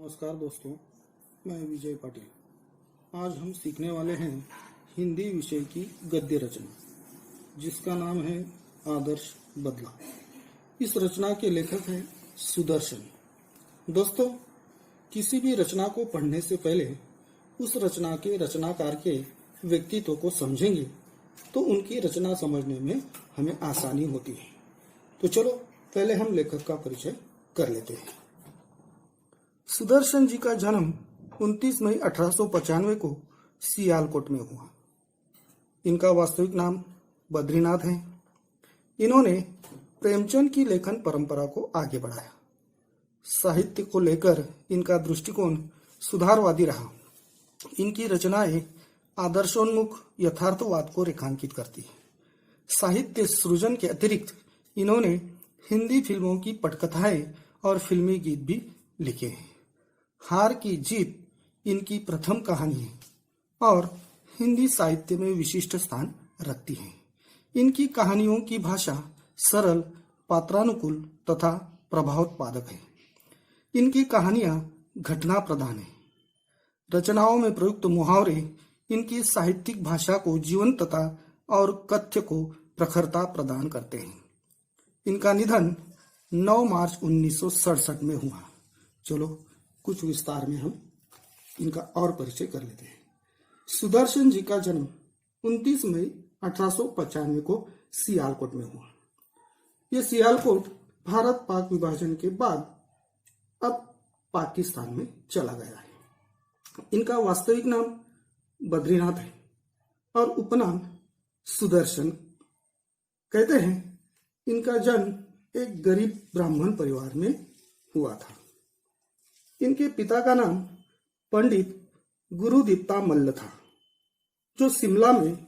नमस्कार दोस्तों, मैं विजय पाटिल। आज हम सीखने वाले हैं हिंदी विषय की गद्य रचना, जिसका नाम है आदर्श बदला। इस रचना के लेखक हैं सुदर्शन। दोस्तों, किसी भी रचना को पढ़ने से पहले उस रचना के रचनाकार के व्यक्तित्व को समझेंगे तो उनकी रचना समझने में हमें आसानी होती है। तो चलो पहले हम लेखक का परिचय कर लेते हैं। सुदर्शन जी का जन्म 29 मई 1895 को सियालकोट में हुआ। इनका वास्तविक नाम बद्रीनाथ है। इन्होंने प्रेमचंद की लेखन परंपरा को आगे बढ़ाया। साहित्य को लेकर इनका दृष्टिकोण सुधारवादी रहा। इनकी रचनाएं आदर्शोन्मुख यथार्थवाद को रेखांकित करती है। साहित्य सृजन के अतिरिक्त इन्होंने हिंदी फिल्मों की पटकथाएं और फिल्मी गीत भी लिखे हैं। हार की जीत इनकी प्रथम कहानी है और हिंदी साहित्य में विशिष्ट स्थान रखती है। इनकी कहानियों की भाषा सरल, पात्रानुकूल तथा प्रभावोत्पादक है। इनकी कहानियां घटना प्रधान है। रचनाओं में प्रयुक्त मुहावरे इनकी साहित्यिक भाषा को जीवंतता और कथ्य को प्रखरता प्रदान करते हैं। इनका निधन 9 मार्च 1967 में हुआ। चलो कुछ विस्तार में हम इनका और परिचय कर लेते हैं। सुदर्शन जी का जन्म 29 मई 1895 को सियालकोट में हुआ। यह सियालकोट भारत पाक विभाजन के बाद अब पाकिस्तान में चला गया है। इनका वास्तविक नाम बद्रीनाथ है और उपनाम सुदर्शन। कहते हैं इनका जन्म एक गरीब ब्राह्मण परिवार में हुआ था। इनके पिता का नाम पंडित गुरुदीप्ता मल्ल था, जो शिमला में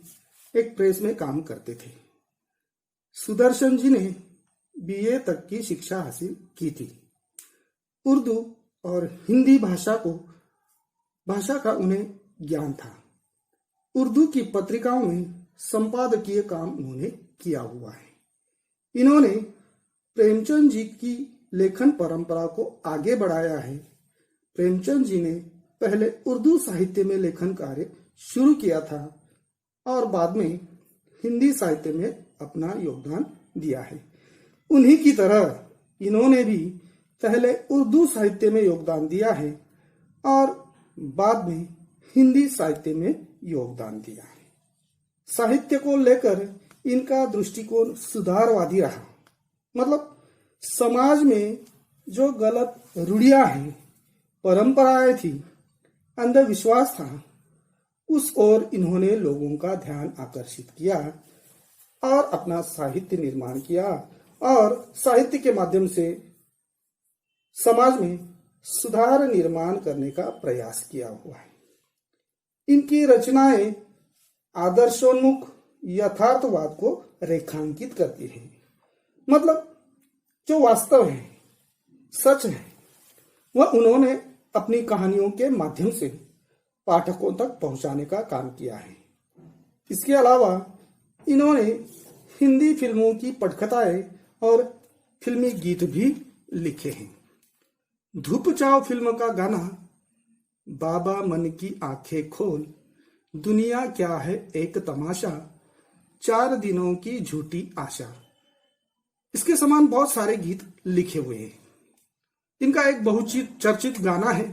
एक प्रेस में काम करते थे। सुदर्शन जी ने बीए तक की शिक्षा हासिल की थी। उर्दू और हिंदी भाषा का उन्हें ज्ञान था। उर्दू की पत्रिकाओं में संपादकीय काम उन्होंने किया हुआ है। इन्होंने प्रेमचंद जी की लेखन परंपरा को आगे बढ़ाया है। प्रेमचंद जी ने पहले उर्दू साहित्य में लेखन कार्य शुरू किया था और बाद में हिंदी साहित्य में अपना योगदान दिया है। उन्हीं की तरह इन्होंने भी पहले उर्दू साहित्य में योगदान दिया है और बाद में हिंदी साहित्य में योगदान दिया है। साहित्य को लेकर इनका दृष्टिकोण सुधारवादी रहा। मतलब समाज में जो गलत रूढ़ियां हैं, परंपराएं थी, अंधविश्वास था, उस ओर इन्होंने लोगों का ध्यान आकर्षित किया और अपना साहित्य निर्माण किया और साहित्य के माध्यम से समाज में सुधार निर्माण करने का प्रयास किया हुआ है। इनकी रचनाएं आदर्शोन्मुख यथार्थवाद को रेखांकित करती हैं। मतलब जो वास्तव है, सच है, वह उन्होंने अपनी कहानियों के माध्यम से पाठकों तक पहुंचाने का काम किया है। इसके अलावा इन्होंने हिंदी फिल्मों की पटकथाएं और फिल्मी गीत भी लिखे हैं। धूप चाव फिल्म का गाना बाबा मन की आंखें खोल, दुनिया क्या है एक तमाशा, 4 दिनों की झूठी आशा, इसके समान बहुत सारे गीत लिखे हुए हैं। इनका एक बहुचर्चित गाना है,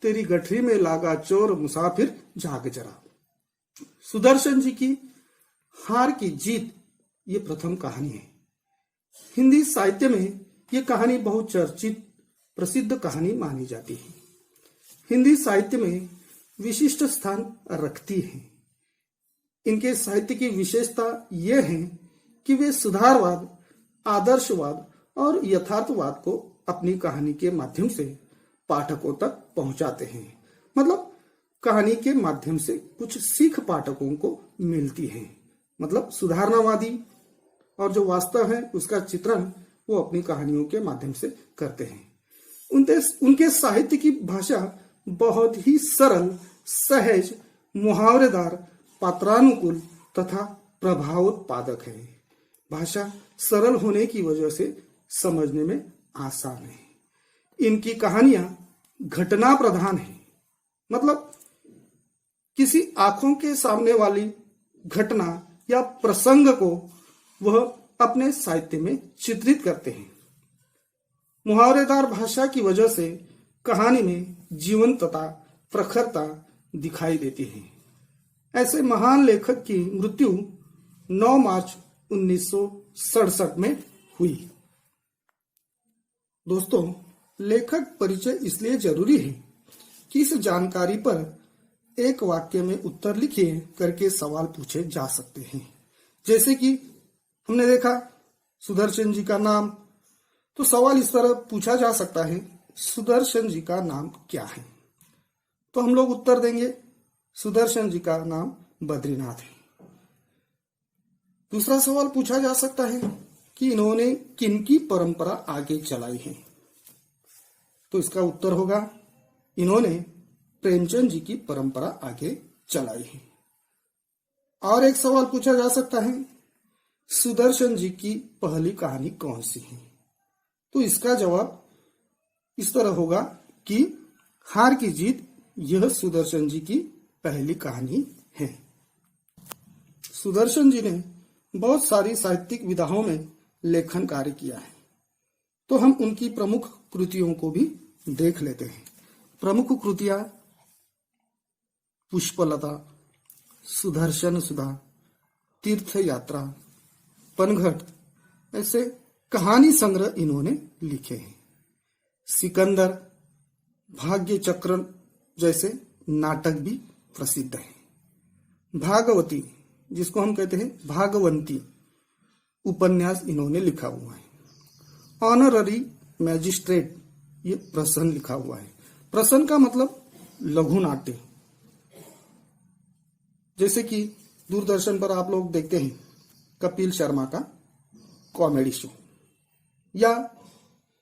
तेरी गठरी में लागा चोर मुसाफिर जाग जरा। सुदर्शन जी की हार की जीत ये प्रथम कहानी है। हिंदी साहित्य में ये कहानी बहुचर्चित प्रसिद्ध कहानी मानी जाती है। हिंदी साहित्य में विशिष्ट स्थान रखती है। इनके साहित्य की विशेषता यह है कि वे सुधारवाद, आदर्शवाद और यथार्थवाद को अपनी कहानी के माध्यम से पाठकों तक पहुंचाते हैं। मतलब कहानी के माध्यम से कुछ सीख पाठकों को मिलती है। मतलब सुधारणावादी और जो वास्तव है उसका चित्रण वो अपनी कहानियों के माध्यम से करते हैं। उनके साहित्य की भाषा बहुत ही सरल, सहज, मुहावरेदार, पात्रानुकूल तथा प्रभावोत्पादक है। भाषा सरल होने की वजह से समझने में आसान है। इनकी कहानियां घटना प्रधान है, मतलब किसी आंखों के सामने वाली घटना या प्रसंग को वह अपने साहित्य में चित्रित करते हैं। मुहावरेदार भाषा की वजह से कहानी में जीवंतता, प्रखरता दिखाई देती है। ऐसे महान लेखक की मृत्यु 9 मार्च 1967 में हुई। दोस्तों, लेखक परिचय इसलिए जरूरी है कि इस जानकारी पर एक वाक्य में उत्तर लिखिए करके सवाल पूछे जा सकते हैं। जैसे कि हमने देखा सुदर्शन जी का नाम, तो सवाल इस तरह पूछा जा सकता है, सुदर्शन जी का नाम क्या है? तो हम लोग उत्तर देंगे, सुदर्शन जी का नाम बद्रीनाथ है। दूसरा सवाल पूछा जा सकता है कि इन्होंने किनकी परंपरा आगे चलाई है? तो इसका उत्तर होगा, इन्होंने प्रेमचंद जी की परंपरा आगे चलाई है। और एक सवाल पूछा जा सकता है, सुदर्शन जी की पहली कहानी कौन सी है? तो इसका जवाब इस तरह होगा कि हार की जीत, यह सुदर्शन जी की पहली कहानी है। सुदर्शन जी ने बहुत सारी साहित्यिक विधाओं में लेखन कार्य किया है, तो हम उनकी प्रमुख कृतियों को भी देख लेते हैं। प्रमुख कृतियां पुष्पलता, सुदर्शन सुधा, तीर्थ यात्रा, पनघट, ऐसे कहानी संग्रह इन्होंने लिखे हैं। सिकंदर, भाग्य चक्र जैसे नाटक भी प्रसिद्ध हैं। भागवती, जिसको हम कहते हैं भागवंती, उपन्यास इन्होंने लिखा हुआ है। ऑनररी मैजिस्ट्रेट, ये प्रसन्न लिखा हुआ है। प्रसन्न का मतलब लघु नाट्य, जैसे कि दूरदर्शन पर आप लोग देखते हैं कपिल शर्मा का कॉमेडी शो, या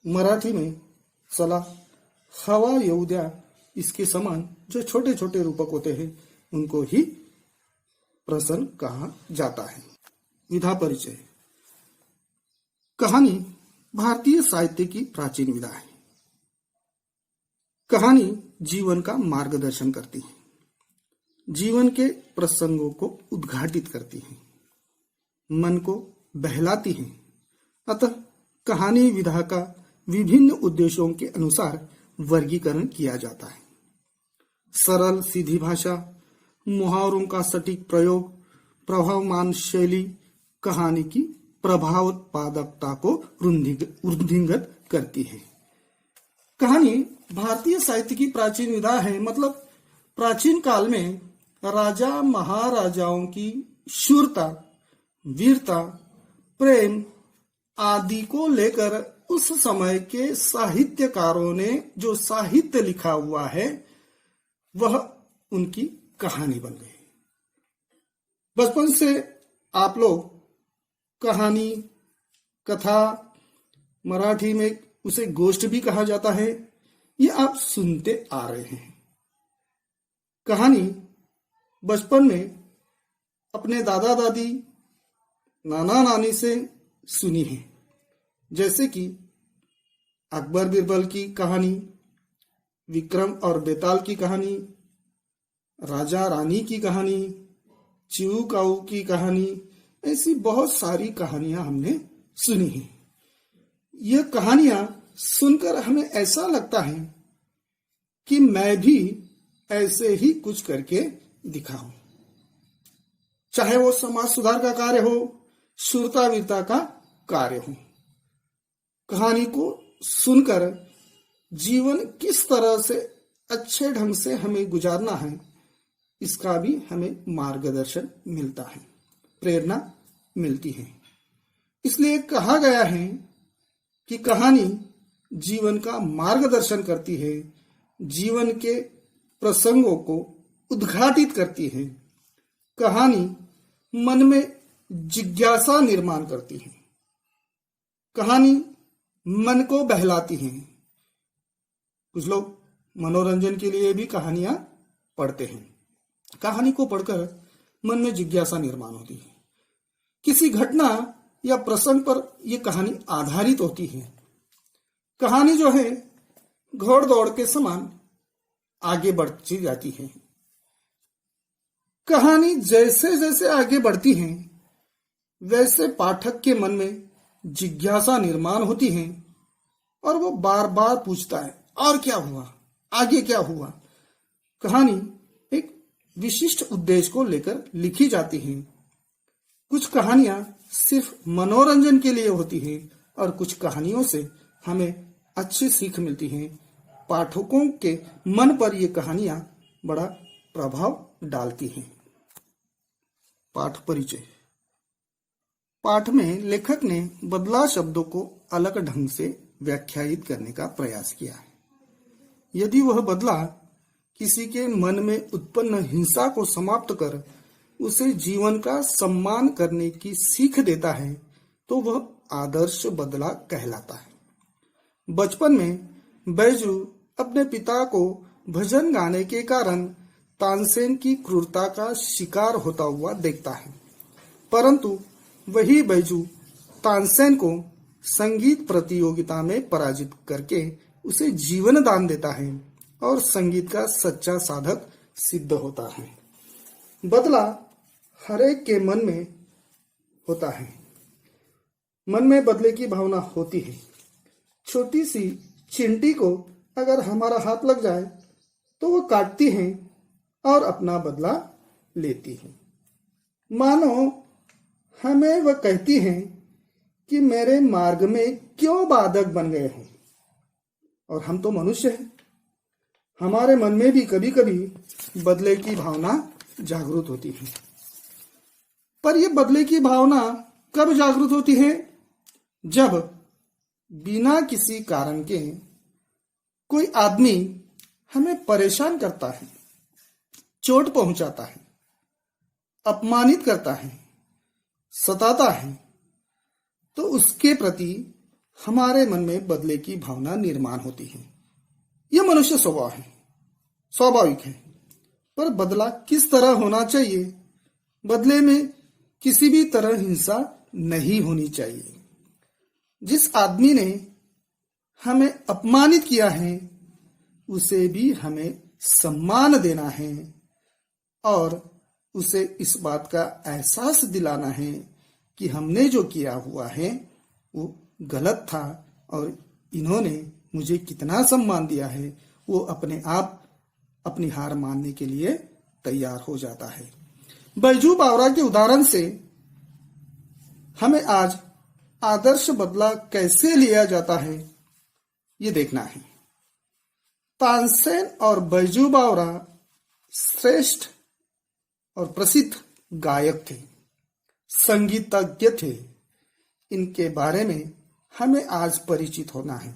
मराठी में चला हवा येऊ द्या, इसके समान जो छोटे छोटे रूपक होते हैं उनको ही प्रसन्न कहा जाता है। विधा परिचय। कहानी भारतीय साहित्य की प्राचीन विधा है। कहानी जीवन का मार्गदर्शन करती है, जीवन के प्रसंगों को उद्घाटित करती है, मन को बहलाती है। अतः कहानी विधा का विभिन्न उद्देश्यों के अनुसार वर्गीकरण किया जाता है। सरल सीधी भाषा, मुहावरों का सटीक प्रयोग, प्रभावमान शैली कहानी की प्रभावोत्पादकता को वृद्धिंगत करती है। कहानी भारतीय साहित्य की प्राचीन विधा है, मतलब प्राचीन काल में राजा महाराजाओं की शूरता, वीरता, प्रेम आदि को लेकर उस समय के साहित्यकारों ने जो साहित्य लिखा हुआ है वह उनकी कहानी बन गई। बचपन से आप लोग कहानी, कथा, मराठी में उसे गोष्ठ भी कहा जाता है, ये आप सुनते आ रहे हैं। कहानी बचपन में अपने दादा दादी, नाना नानी से सुनी है, जैसे कि अकबर बिरबल की कहानी, विक्रम और बेताल की कहानी, राजा रानी की कहानी, चिऊ काऊ की कहानी, ऐसी बहुत सारी कहानियां हमने सुनी हैं। यह कहानियां सुनकर हमें ऐसा लगता है कि मैं भी ऐसे ही कुछ करके दिखाऊं, चाहे वो समाज सुधार का कार्य हो, शूरता वीरता का कार्य हो। कहानी को सुनकर जीवन किस तरह से अच्छे ढंग से हमें गुजारना है, इसका भी हमें मार्गदर्शन मिलता है, प्रेरणा मिलती है। इसलिए कहा गया है कि कहानी जीवन का मार्गदर्शन करती है, जीवन के प्रसंगों को उद्घाटित करती है। कहानी मन में जिज्ञासा निर्माण करती है, कहानी मन को बहलाती है। कुछ लोग मनोरंजन के लिए भी कहानियां पढ़ते हैं। कहानी को पढ़कर मन में जिज्ञासा निर्माण होती है। किसी घटना या प्रसंग पर यह कहानी आधारित होती है। कहानी जो है घोड़दौड़ के समान आगे बढ़ती जाती है। कहानी जैसे जैसे आगे बढ़ती है वैसे पाठक के मन में जिज्ञासा निर्माण होती है और वो बार बार पूछता है, और क्या हुआ, आगे क्या हुआ। कहानी एक विशिष्ट उद्देश्य को लेकर लिखी जाती है। कुछ कहानियां सिर्फ मनोरंजन के लिए होती हैं और कुछ कहानियों से हमें अच्छी सीख मिलती है। पाठकों के मन पर ये कहानियां बड़ा प्रभाव डालती हैं। पाठ परिचय। पाठ में लेखक ने बदला शब्दों को अलग ढंग से व्याख्यायित करने का प्रयास किया है। यदि वह बदला किसी के मन में उत्पन्न हिंसा को समाप्त कर उसे जीवन का सम्मान करने की सीख देता है तो वह आदर्श बदला कहलाता है। बचपन में बैजू अपने पिता को भजन गाने के कारण तानसेन की क्रूरता का शिकार होता हुआ देखता है, परंतु वही बैजू तानसेन को संगीत प्रतियोगिता में पराजित करके उसे जीवन दान देता है और संगीत का सच्चा साधक सिद्ध होता है। बदला हर एक के मन में होता है। मन में बदले की भावना होती है। छोटी सी चींटी को अगर हमारा हाथ लग जाए तो वो काटती है और अपना बदला लेती है। मानो हमें वह कहती हैं कि मेरे मार्ग में क्यों बाधक बन गए हैं। और हम तो मनुष्य हैं, हमारे मन में भी कभी कभी बदले की भावना जागृत होती है। पर यह बदले की भावना कब जागृत होती है? जब बिना किसी कारण के कोई आदमी हमें परेशान करता है, चोट पहुंचाता है, अपमानित करता है, सताता है, तो उसके प्रति हमारे मन में बदले की भावना निर्माण होती है। यह मनुष्य स्वभाव है, स्वाभाविक है। पर बदला किस तरह होना चाहिए? बदले में किसी भी तरह हिंसा नहीं होनी चाहिए। जिस आदमी ने हमें अपमानित किया है उसे भी हमें सम्मान देना है और उसे इस बात का एहसास दिलाना है कि हमने जो किया हुआ है वो गलत था और इन्होंने मुझे कितना सम्मान दिया है। वो अपने आप अपनी हार मानने के लिए तैयार हो जाता है। बैजू बावरा के उदाहरण से हमें आज आदर्श बदला कैसे लिया जाता है ये देखना है। तानसेन और बैजू बावरा श्रेष्ठ और प्रसिद्ध गायक थे, संगीतज्ञ थे। इनके बारे में हमें आज परिचित होना है।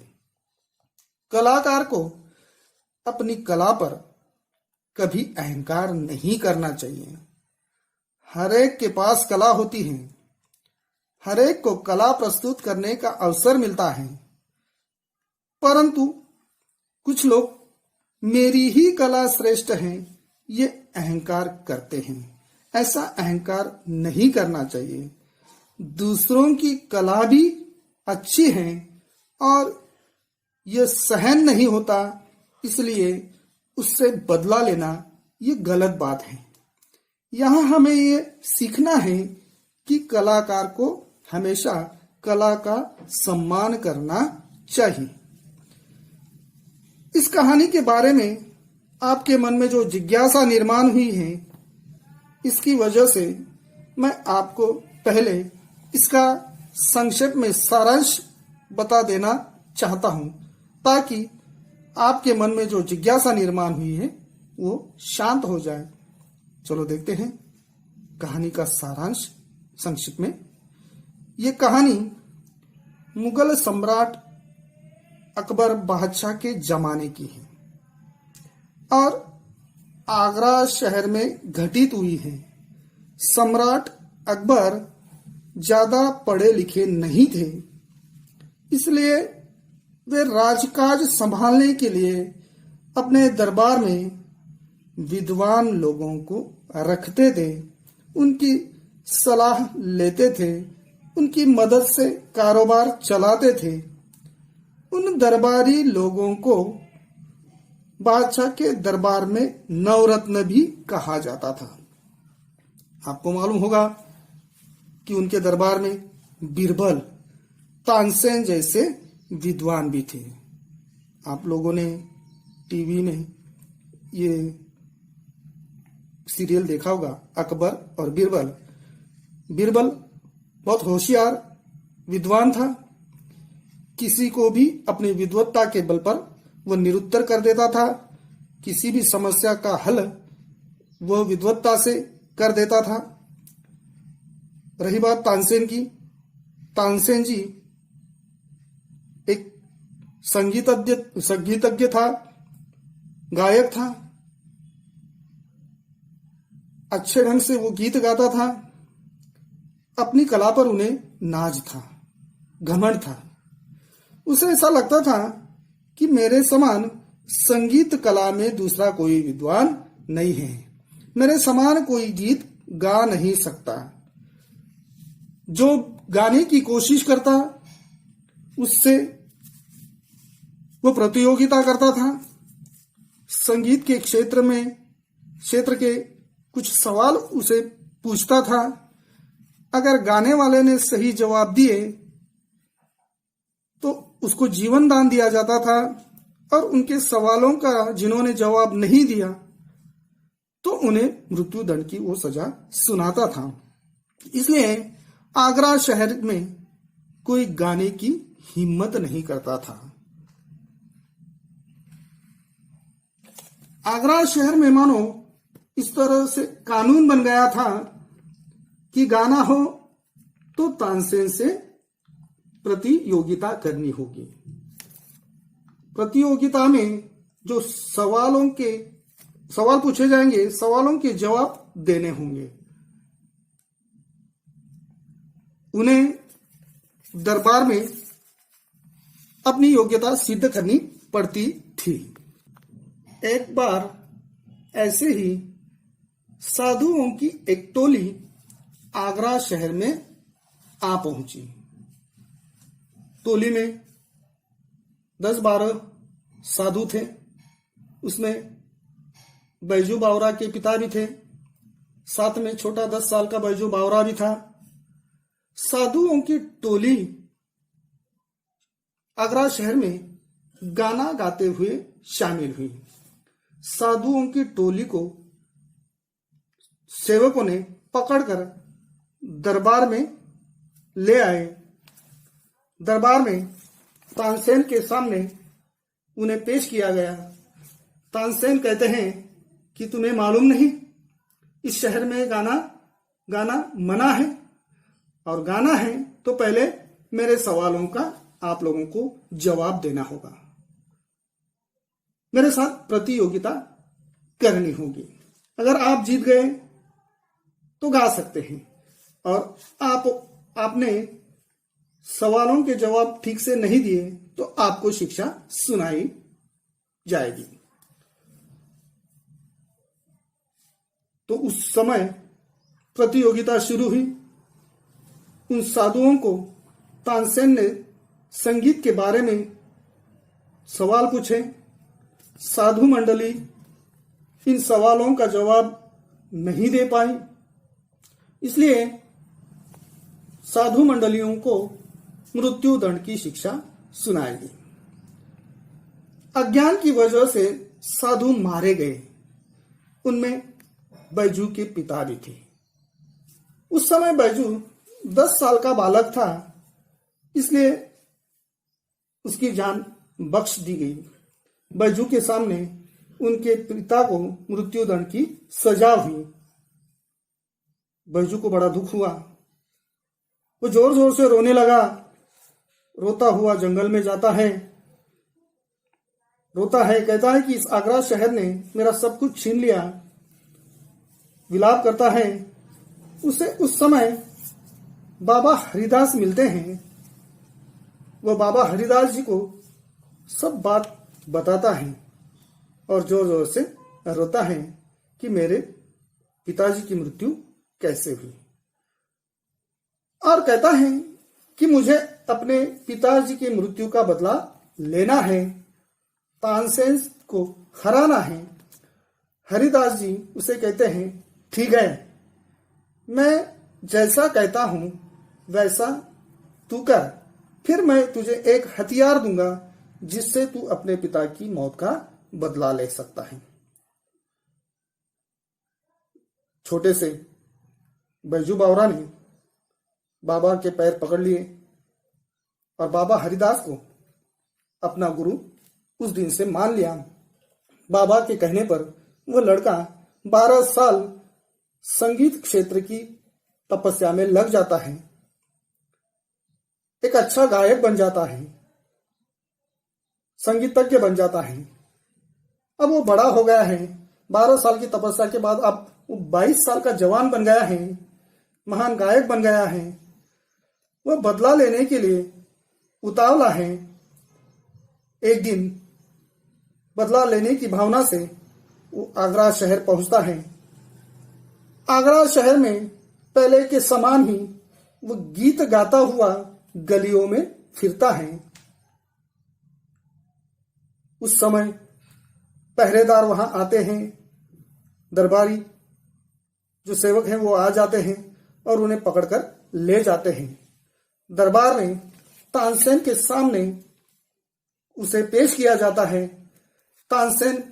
कलाकार को अपनी कला पर कभी अहंकार नहीं करना चाहिए। हर एक के पास कला होती है, हर एक को कला प्रस्तुत करने का अवसर मिलता है, परंतु कुछ लोग मेरी ही कला श्रेष्ठ है ये अहंकार करते हैं। ऐसा अहंकार नहीं करना चाहिए। दूसरों की कला भी अच्छी है और यह सहन नहीं होता, इसलिए उससे बदला लेना ये गलत बात है। यहाँ हमें ये सीखना है कि कलाकार को हमेशा कला का सम्मान करना चाहिए। इस कहानी के बारे में आपके मन में जो जिज्ञासा निर्माण हुई है, इसकी वजह से मैं आपको पहले इसका संक्षेप में सारांश बता देना चाहता हूं, ताकि आपके मन में जो जिज्ञासा निर्माण हुई है वो शांत हो जाए। चलो देखते हैं कहानी का सारांश संक्षिप्त में। ये कहानी मुगल सम्राट अकबर बादशाह के जमाने की है और आगरा शहर में घटित हुई है। सम्राट अकबर ज्यादा पढ़े लिखे नहीं थे, इसलिए वे राजकाज संभालने के लिए अपने दरबार में विद्वान लोगों को रखते थे, उनकी सलाह लेते थे, उनकी मदद से कारोबार चलाते थे। उन दरबारी लोगों को बादशाह के दरबार में नवरत्न भी कहा जाता था। आपको मालूम होगा कि उनके दरबार में बीरबल, तानसेन जैसे विद्वान भी थे। आप लोगों ने टीवी में ये सीरियल देखा होगा, अकबर और बीरबल। बीरबल बहुत होशियार विद्वान था। किसी को भी अपनी विद्वत्ता के बल पर वह निरुत्तर कर देता था। किसी भी समस्या का हल वह विद्वत्ता से कर देता था। रही बात तानसेन की, तानसेन जी एक संगीतज्ञ था, गायक था। अच्छे ढंग से वो गीत गाता था। अपनी कला पर उन्हें नाज था, घमंड था। उसे ऐसा लगता था कि मेरे समान संगीत कला में दूसरा कोई विद्वान नहीं है, मेरे समान कोई गीत गा नहीं सकता। जो गाने की कोशिश करता उससे वो प्रतियोगिता करता था। संगीत के क्षेत्र के कुछ सवाल उसे पूछता था। अगर गाने वाले ने सही जवाब दिए तो उसको जीवन दान दिया जाता था, और उनके सवालों का जिन्होंने जवाब नहीं दिया तो उन्हें मृत्यु दंड की वो सजा सुनाता था। इसलिए आगरा शहर में कोई गाने की हिम्मत नहीं करता था। आगरा शहर में मानो इस तरह से कानून बन गया था कि गाना हो तो तानसेन से प्रतियोगिता करनी होगी। प्रतियोगिता में जो सवाल पूछे जाएंगे, सवालों के जवाब देने होंगे। उन्हें दरबार में अपनी योग्यता सिद्ध करनी पड़ती थी। एक बार ऐसे ही साधुओं की एक टोली आगरा शहर में आ पहुंची। टोली में 10-12 साधु थे। उसमें बैजू बावरा के पिता भी थे, साथ में छोटा 10 साल का बैजू बावरा भी था। साधुओं की टोली आगरा शहर में गाना गाते हुए शामिल हुई। साधुओं की टोली को सेवकों ने पकड़कर दरबार में ले आए। दरबार में तानसेन के सामने उन्हें पेश किया गया। तानसेन कहते हैं कि तुम्हें मालूम नहीं, इस शहर में गाना मना है, और गाना है तो पहले मेरे सवालों का आप लोगों को जवाब देना होगा, मेरे साथ प्रतियोगिता करनी होगी। अगर आप जीत गए तो गा सकते हैं, और आपने सवालों के जवाब ठीक से नहीं दिए तो आपको शिक्षा सुनाई जाएगी। तो उस समय प्रतियोगिता शुरू हुई। उन साधुओं को तानसेन ने संगीत के बारे में सवाल पूछे। साधु मंडली इन सवालों का जवाब नहीं दे पाई, इसलिए साधु मंडलियों को मृत्यु दंड की शिक्षा सुनाई गई। अज्ञान की वजह से साधु मारे गए। उनमें बैजू के पिता भी थे। उस समय बैजू 10 साल का बालक था, इसलिए उसकी जान बख्श दी गई। बैजू के सामने उनके पिता को मृत्यु दंड की सजा हुई। बैजू को बड़ा दुख हुआ। वो जोर जोर से रोने लगा। रोता हुआ जंगल में जाता है, रोता है, कहता है कि इस आगरा शहर ने मेरा सब कुछ छीन लिया। विलाप करता है। उसे उस समय बाबा हरिदास मिलते हैं। वह बाबा हरिदास जी को सब बात बताता है और जोर जोर से रोता है कि मेरे पिताजी की मृत्यु कैसे हुई, और कहता है कि मुझे अपने पिताजी की मृत्यु का बदला लेना है। तानसेन को हराना है। हरिदास जी उसे कहते हैं, ठीक है, मैं जैसा कहता हूं वैसा तू कर, फिर मैं तुझे एक हथियार दूंगा जिससे तू अपने पिता की मौत का बदला ले सकता है। छोटे से बैजू बावरा ने बाबा के पैर पकड़ लिए और बाबा हरिदास को अपना गुरु उस दिन से मान लिया। बाबा के कहने पर वह लड़का 12 साल संगीत क्षेत्र की तपस्या में लग जाता है, एक अच्छा गायक बन जाता है, संगीतज्ञ बन जाता है। अब वो बड़ा हो गया है, 12 साल की तपस्या के बाद अब वो 22 साल का जवान बन गया है, महान गायक बन गया है। वह बदला लेने के लिए उतावला है। एक दिन बदला लेने की भावना से वो आगरा शहर पहुंचता है। आगरा शहर में पहले के समान ही वो गीत गाता हुआ गलियों में फिरता है। उस समय पहरेदार वहां आते हैं, दरबारी जो सेवक हैं वो आ जाते हैं और उन्हें पकड़कर ले जाते हैं। दरबार में तानसेन के सामने उसे पेश किया जाता है। तानसेन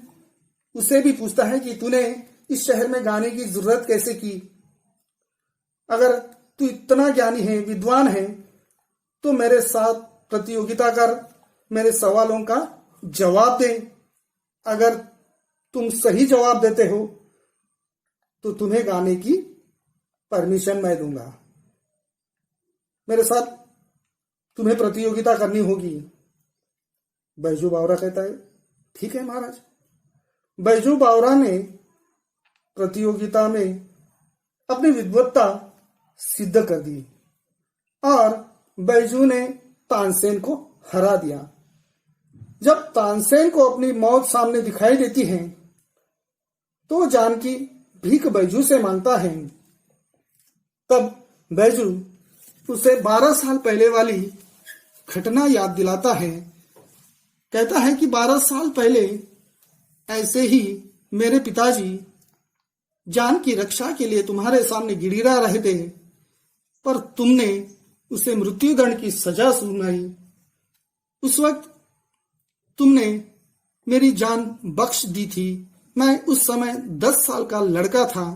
उसे भी पूछता है कि तूने इस शहर में गाने की जरूरत कैसे की? अगर तू इतना ज्ञानी है, विद्वान है, तो मेरे साथ प्रतियोगिता कर, मेरे सवालों का जवाब दे। अगर तुम सही जवाब देते हो तो तुम्हें गाने की परमिशन मैं दूंगा। मेरे साथ तुम्हें प्रतियोगिता करनी होगी। बैजू बावरा कहता है, ठीक है महाराज। बैजू बावरा ने प्रतियोगिता में अपनी विद्वत्ता सिद्ध कर दी और बैजू ने तानसेन को हरा दिया। जब तानसेन को अपनी मौत सामने दिखाई देती है तो जानकी भीख बैजू से मांगता है। तब बैजू उसे 12 साल पहले वाली घटना याद दिलाता है। कहता है कि 12 साल पहले ऐसे ही मेरे पिताजी जान की रक्षा के लिए तुम्हारे सामने गिड़गिड़ा रहे थे, पर तुमने उसे मृत्युदंड की सजा सुनाई। उस वक्त तुमने मेरी जान बख्श दी थी। मैं उस समय 10 साल का लड़का था।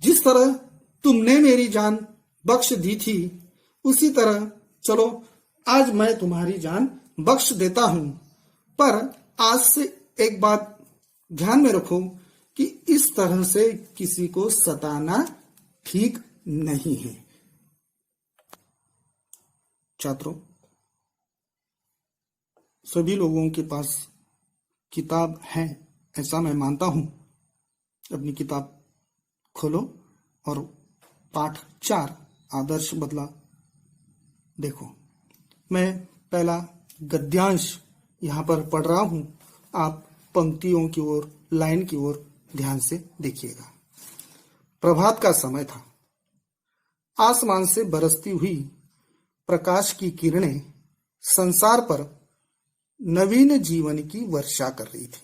जिस तरह तुमने मेरी जान बख्श दी थी, उसी तरह चलो आज मैं तुम्हारी जान बख्श देता हूं। पर आज से एक बात ध्यान में रखो कि इस तरह से किसी को सताना ठीक नहीं है। छात्रों, सभी लोगों के पास किताब है ऐसा मैं मानता हूं। अपनी किताब खोलो और पाठ 4 आदर्श बदला देखो। मैं पहला गद्यांश यहां पर पढ़ रहा हूं, आप पंक्तियों की ओर, लाइन की ओर ध्यान से देखिएगा। प्रभात का समय था। आसमान से बरसती हुई प्रकाश की किरणें संसार पर नवीन जीवन की वर्षा कर रही थी।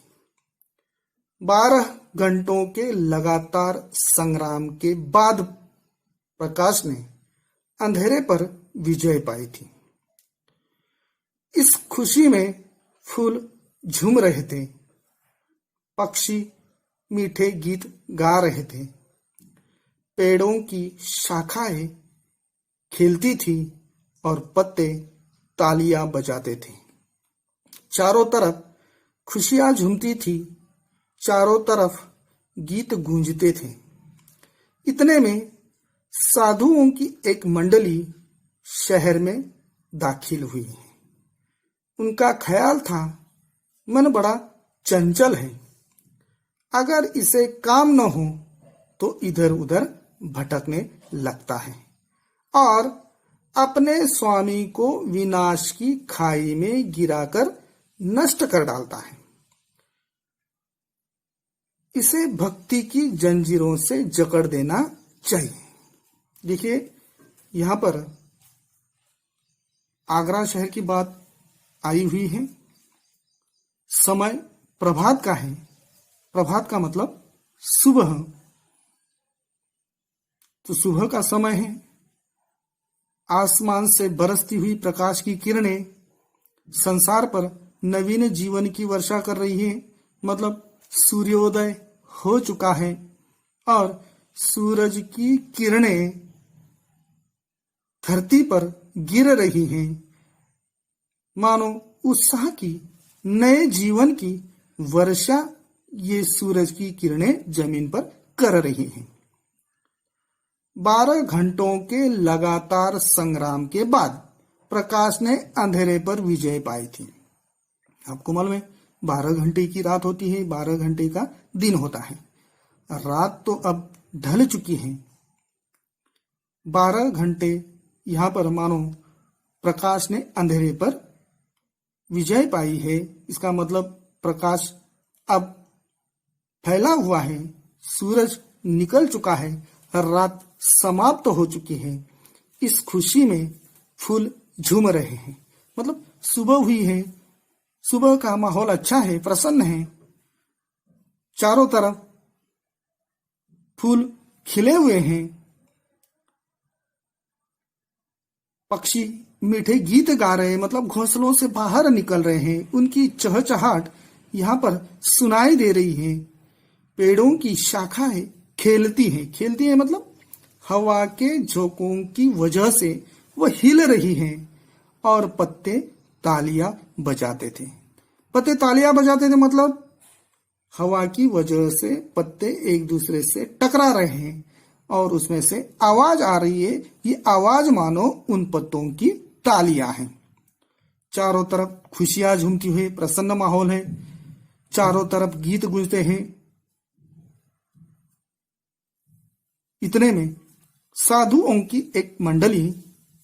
12 घंटों के लगातार संग्राम के बाद प्रकाश ने अंधेरे पर विजय पाई थी। इस खुशी में फूल झूम रहे थे, पक्षी मीठे गीत गा रहे थे, पेड़ों की शाखाएं खिलती थी और पत्ते तालियां बजाते थे। चारों तरफ खुशियां झूमती थी, चारों तरफ गीत गूंजते थे। इतने में साधुओं की एक मंडली शहर में दाखिल हुई। उनका ख्याल था, मन बड़ा चंचल है, अगर इसे काम न हो तो इधर उधर भटकने लगता है और अपने स्वामी को विनाश की खाई में गिराकर नष्ट कर डालता है। इसे भक्ति की जंजीरों से जकड़ देना चाहिए। देखिए, यहां पर आगरा शहर की बात आई हुई है। समय प्रभात का है। प्रभात का मतलब सुबह, तो सुबह का समय है। आसमान से बरसती हुई प्रकाश की किरणें संसार पर नवीन जीवन की वर्षा कर रही हैं, मतलब सूर्योदय हो चुका है और सूरज की किरणें धरती पर गिर रही हैं, मानो उत्साह की, नए जीवन की वर्षा ये सूरज की किरणें जमीन पर कर रही हैं। 12 घंटों के लगातार संग्राम के बाद प्रकाश ने अंधेरे पर विजय पाई थी। आपको मालूम है 12 घंटे की रात होती है, 12 घंटे का दिन होता है। रात तो अब ढल चुकी है, 12 घंटे यहाँ पर मानो प्रकाश ने अंधेरे पर विजय पाई है। इसका मतलब प्रकाश अब फैला हुआ है, सूरज निकल चुका है, रात समाप्त हो चुकी है। इस खुशी में फूल झूम रहे हैं, मतलब सुबह हुई है, सुबह का माहौल अच्छा है, प्रसन्न है, चारों तरफ फूल खिले हुए हैं, पक्षी मीठे गीत गा रहे हैं, मतलब घोंसलों से बाहर निकल रहे हैं, उनकी चहचहाट यहाँ पर सुनाई दे रही है। पेड़ों की शाखाएं खेलती हैं मतलब हवा के झोंकों की वजह से वह हिल रही हैं और पत्ते तालियां बजाते थे। पत्ते तालियां बजाते थे मतलब हवा की वजह से पत्ते एक दूसरे से टकरा रहे हैं और उसमें से आवाज आ रही है। ये आवाज मानो उन पत्तों की तालियां हैं। चारों तरफ खुशियां झूमती हुई प्रसन्न माहौल है, चारों तरफ गीत गूंजते हैं। इतने में साधुओं की एक मंडली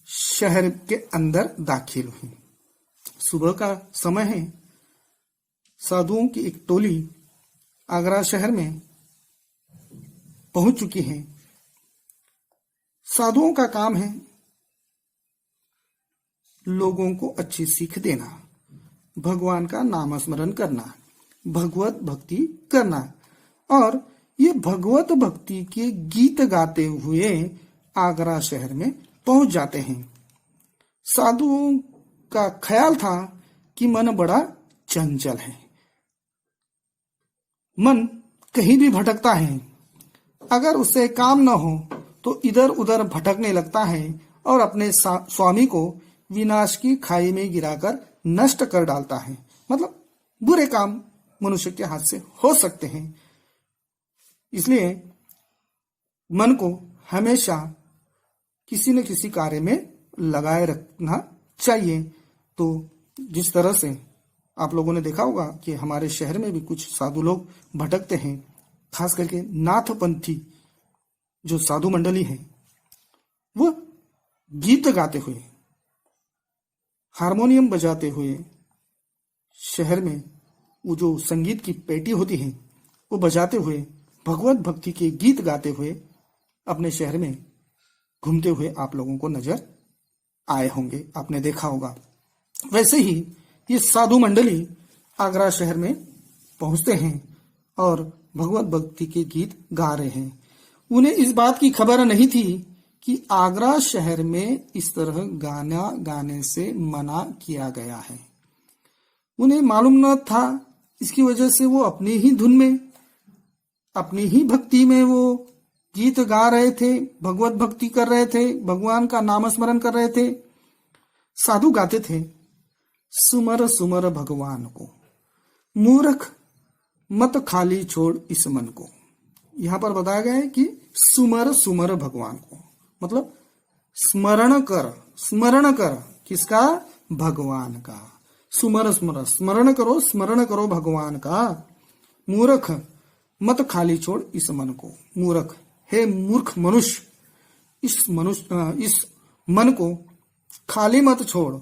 शहर के अंदर दाखिल हुई। सुबह का समय है, साधुओं की एक टोली आगरा शहर में पहुंच चुकी है। साधुओं का काम है लोगों को अच्छी सीख देना, भगवान का नाम स्मरण करना, भगवत भक्ति करना, और ये भगवत भक्ति के गीत गाते हुए आगरा शहर में पहुंच जाते हैं। साधुओं का ख्याल था कि मन बड़ा चंचल है, मन कहीं भी भटकता है, अगर उससे काम न हो तो इधर उधर भटकने लगता है और अपने स्वामी को विनाश की खाई में गिराकर नष्ट कर डालता है। मतलब बुरे काम मनुष्य के हाथ से हो सकते हैं, इसलिए मन को हमेशा किसी न किसी कार्य में लगाए रखना चाहिए। तो जिस तरह से आप लोगों ने देखा होगा कि हमारे शहर में भी कुछ साधु लोग भटकते हैं, खास करके नाथपंथी जो साधु मंडली है, वो गीत गाते हुए, हारमोनियम बजाते हुए शहर में वो जो संगीत की पेटी होती है वो बजाते हुए भगवत भक्ति के गीत गाते हुए अपने शहर में घूमते हुए आप लोगों को नजर आए होंगे, आपने देखा होगा। वैसे ही ये साधु मंडली आगरा शहर में पहुंचते हैं और भगवत भक्ति के गीत गा रहे हैं। उन्हें इस बात की खबर नहीं थी कि आगरा शहर में इस तरह गाना गाने से मना किया गया है। उन्हें मालूम न था, इसकी वजह से वो अपनी ही धुन में, अपनी ही भक्ति में वो गीत गा रहे थे, भगवत भक्ति कर रहे थे, भगवान का नाम स्मरण कर रहे थे। साधु गाते थे, सुमर सुमर भगवान को, मूर्ख मत खाली छोड़ इस मन को। यहाँ पर बताया गया है कि सुमर सुमर भगवान को, मतलब स्मरण कर, स्मरण कर किसका? भगवान का। सुमर स्मर, स्मरण करो, स्मरण करो भगवान का। मूर्ख मत खाली छोड़ इस मन को। मूर्ख, हे मूर्ख मनुष्य, इस मन को खाली मत छोड़।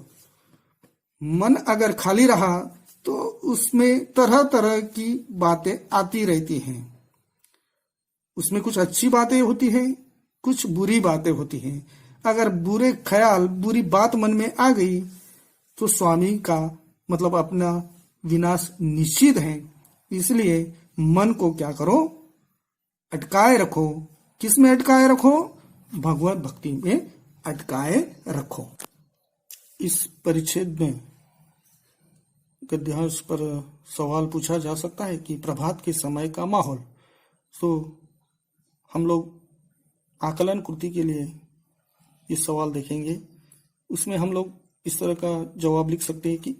मन अगर खाली रहा तो उसमें तरह तरह की बातें आती रहती हैं। उसमें कुछ अच्छी बातें होती हैं, कुछ बुरी बातें होती हैं। अगर बुरे ख्याल, बुरी बात मन में आ गई तो स्वामी का मतलब अपना विनाश निश्चित है। इसलिए मन को क्या करो, अटकाए रखो। किस में अटकाए रखो? भगवत भक्ति में अटकाए रखो। इस परिच्छेद में गद्यांश पर सवाल पूछा जा सकता है कि प्रभात के समय का माहौल। तो हम लोग आकलन कृति के लिए ये सवाल देखेंगे। उसमें हम लोग इस तरह का जवाब लिख सकते हैं कि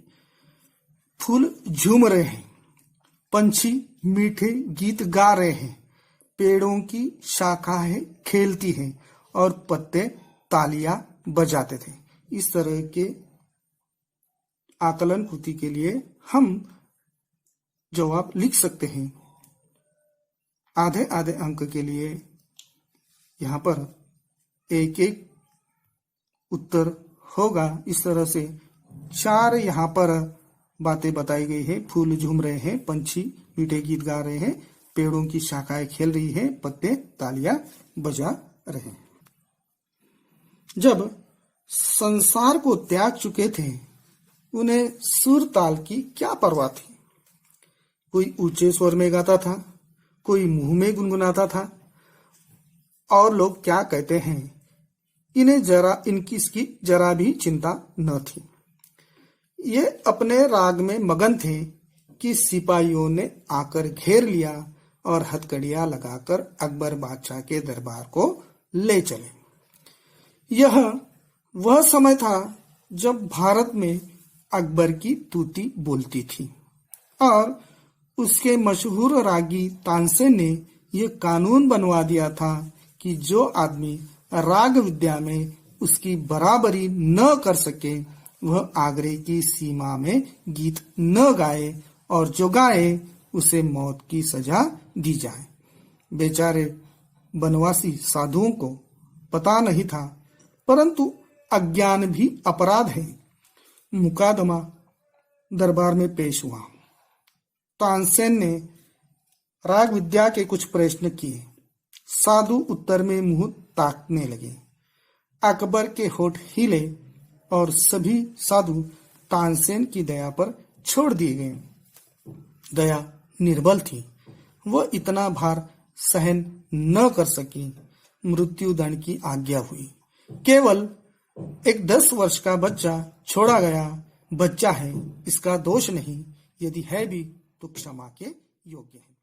फूल झूम रहे हैं, पंछी मीठे गीत गा रहे हैं, पेड़ों की शाखाएं खेलती हैं और पत्ते तालियां बजाते थे। इस तरह के आकलन कृति के लिए हम जवाब लिख सकते हैं। आधे आधे अंक के लिए यहाँ पर एक एक उत्तर होगा। इस तरह से 4 यहाँ पर बातें बताई गई है। फूल झूम रहे हैं, पंछी मीठे गीत गा रहे हैं, पेड़ों की शाखाएं खेल रही हैं, पत्ते तालियां बजा रहे हैं। जब संसार को त्याग चुके थे, उन्हें सुर ताल की क्या परवाह थी। कोई ऊंचे स्वर में गाता था, कोई मुंह में गुनगुनाता था। और लोग क्या कहते हैं, इन्हें इसकी जरा भी चिंता न थी। ये अपने राग में मगन थे कि सिपाहियों ने आकर घेर लिया और हथकड़ियां लगाकर अकबर बादशाह के दरबार को ले चले। यह वह समय था जब भारत में अकबर की तूती बोलती थी और उसके मशहूर रागी तानसेन ने यह कानून बनवा दिया था कि जो आदमी राग विद्या में उसकी बराबरी न कर सके वह आगरे की सीमा में गीत न गाए और जो गाए उसे मौत की सजा दी जाए। बेचारे बनवासी साधुओं को पता नहीं था, परंतु अज्ञान भी अपराध है। मुकदमा दरबार में पेश हुआ। तानसेन ने राग विद्या के कुछ प्रश्न किए। साधु उत्तर में मुंह ताकने लगे। अकबर के होठ हिले और सभी साधु तानसेन की दया पर छोड़ दिए गए। दया निर्बल थी, वह इतना भार सहन न कर सकी। मृत्युदंड की आज्ञा हुई। केवल एक 10 वर्ष का बच्चा छोड़ा गया। बच्चा है, इसका दोष नहीं, यदि है भी तो क्षमा के योग्य है।